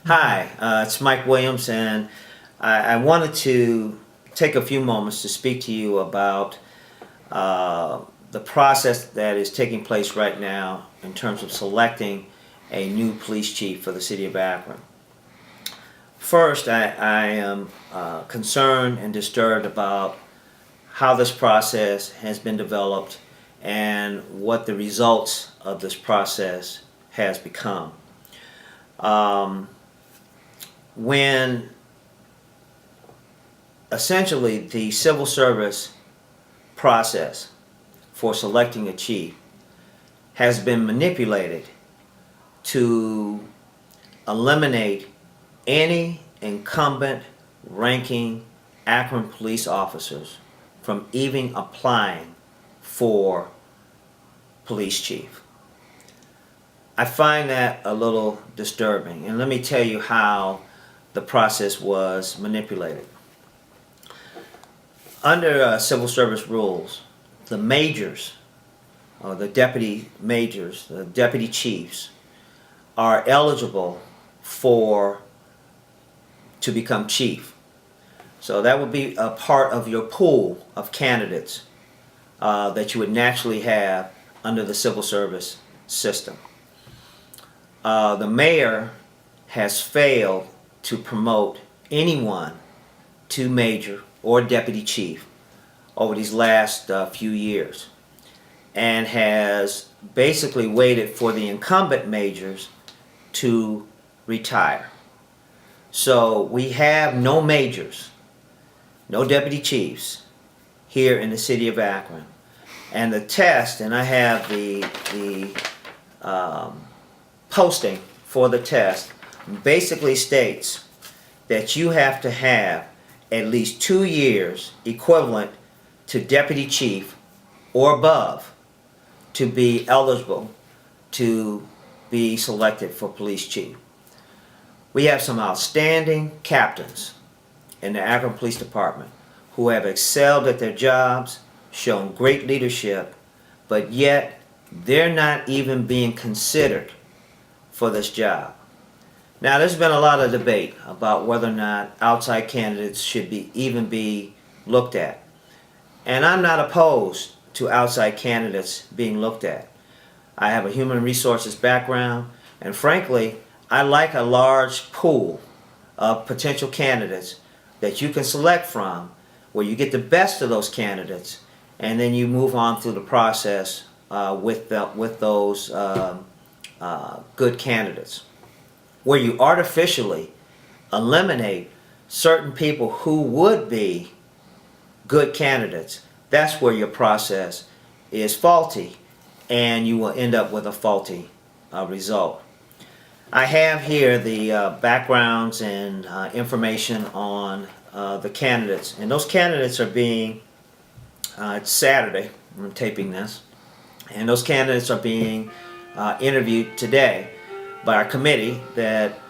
Hi, it's Mike Williams, and I wanted to take a few moments to speak to you about the process that is taking place right now in terms of selecting a new police chief for the city of Akron. First, I am concerned and disturbed about how this process has been developed and what the results of this process has become. When essentially the civil service process for selecting a chief has been manipulated to eliminate any incumbent ranking Akron police officers from even applying for police chief. I find that a little disturbing, and let me tell you how the process was manipulated. Under civil service rules, the majors, or the deputy majors, the deputy chiefs, are eligible to become chief. So that would be a part of your pool of candidates that you would naturally have under the civil service system. The mayor has failed to promote anyone to major or deputy chief over these last few years, and has basically waited for the incumbent majors to retire. So we have no majors, no deputy chiefs here in the city of Akron. And the test, and I have the posting for the test, basically states that you have to have at least 2 years equivalent to deputy chief or above to be eligible to be selected for police chief. We have some outstanding captains in the Akron Police Department who have excelled at their jobs, shown great leadership, but yet they're not even being considered for this job. Now, there's been a lot of debate about whether or not outside candidates should even be looked at. And I'm not opposed to outside candidates being looked at. I have a human resources background, and frankly, I like a large pool of potential candidates that you can select from, where you get the best of those candidates, and then you move on through the process with those good candidates. Where you artificially eliminate certain people who would be good candidates, that's where your process is faulty, and you will end up with a faulty result. I have here the backgrounds and information on the candidates, and those candidates are being, it's Saturday, I'm taping this, and those candidates are being interviewed today by our committee that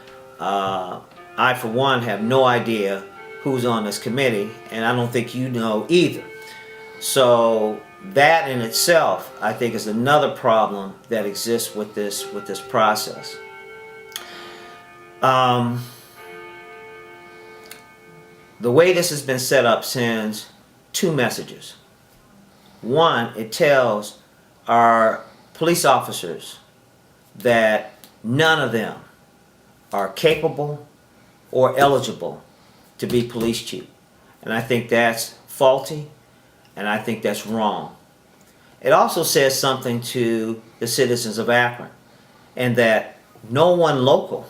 I, for one, have no idea who's on this committee, and I don't think you know either. So that in itself, I think, is another problem that exists with this process. The way this has been set up sends two messages. One, it tells our police officers that none of them are capable or eligible to be police chief. And I think that's faulty, and I think that's wrong. It also says something to the citizens of Akron, and that no one local,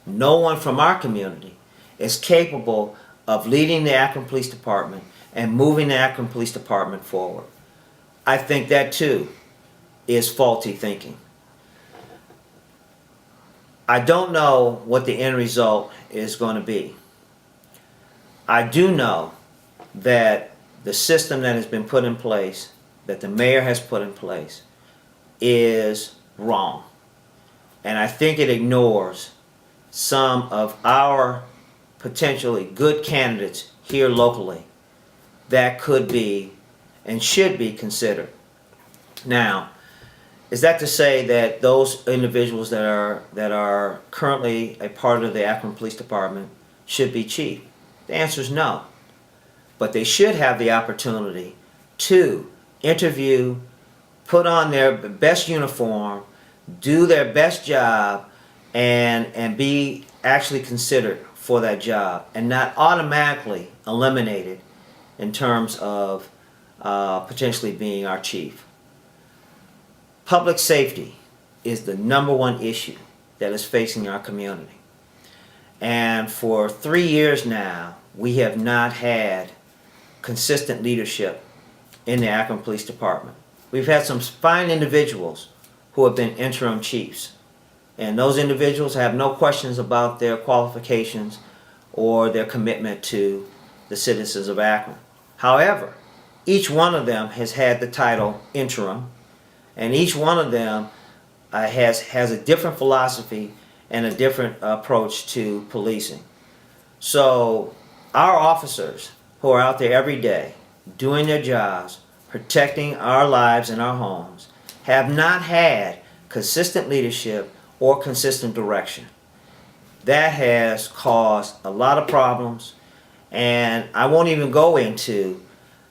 no one from our community is capable of leading the Akron Police Department and moving the Akron Police Department forward. I think that too is faulty thinking. I don't know what the end result is going to be. I do know that the system that has been put in place, that the mayor has put in place, is wrong. And I think it ignores some of our potentially good candidates here locally that could be and should be considered. Now, Is that to say that those individuals that are currently a part of the Akron Police Department should be chief? The answer is no. But they should have the opportunity to interview, put on their best uniform, do their best job, and be actually considered for that job, and not automatically eliminated in terms of potentially being our chief. Public safety is the #1 issue that is facing our community. And for 3 years now, we have not had consistent leadership in the Akron Police Department. We've had some fine individuals who have been interim chiefs. And those individuals have no questions about their qualifications or their commitment to the citizens of Akron. However, each one of them has had the title interim, and each one of them has a different philosophy and a different approach to policing. So our officers who are out there every day doing their jobs, protecting our lives and our homes, have not had consistent leadership or consistent direction. That has caused a lot of problems, and I won't even go into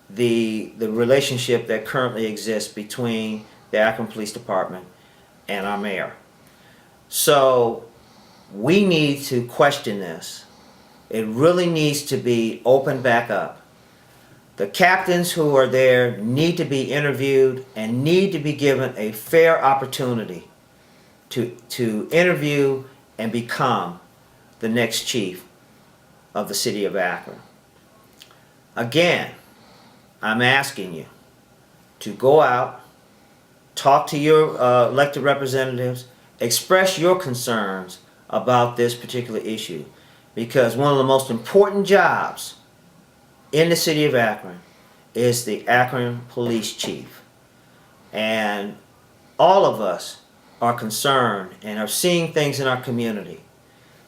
the relationship that currently exists between the Akron Police Department and our mayor. So we need to question this. It really needs to be opened back up. The captains who are there need to be interviewed and need to be given a fair opportunity to interview and become the next chief of the city of Akron. Again, I'm asking you to go out, talk to your elected representatives, express your concerns about this particular issue, because one of the most important jobs in the city of Akron is the Akron Police Chief. And all of us are concerned and are seeing things in our community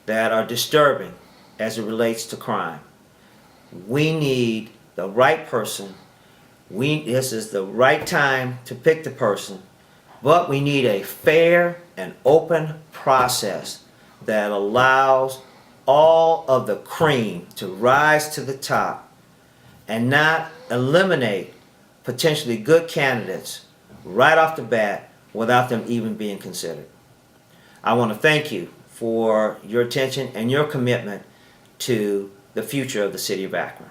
that are disturbing as it relates to crime. We need the right person. This is the right time to pick the person, but we need a fair and open process that allows all of the cream to rise to the top and not eliminate potentially good candidates right off the bat without them even being considered. I want to thank you for your attention and your commitment to the future of the city of Akron.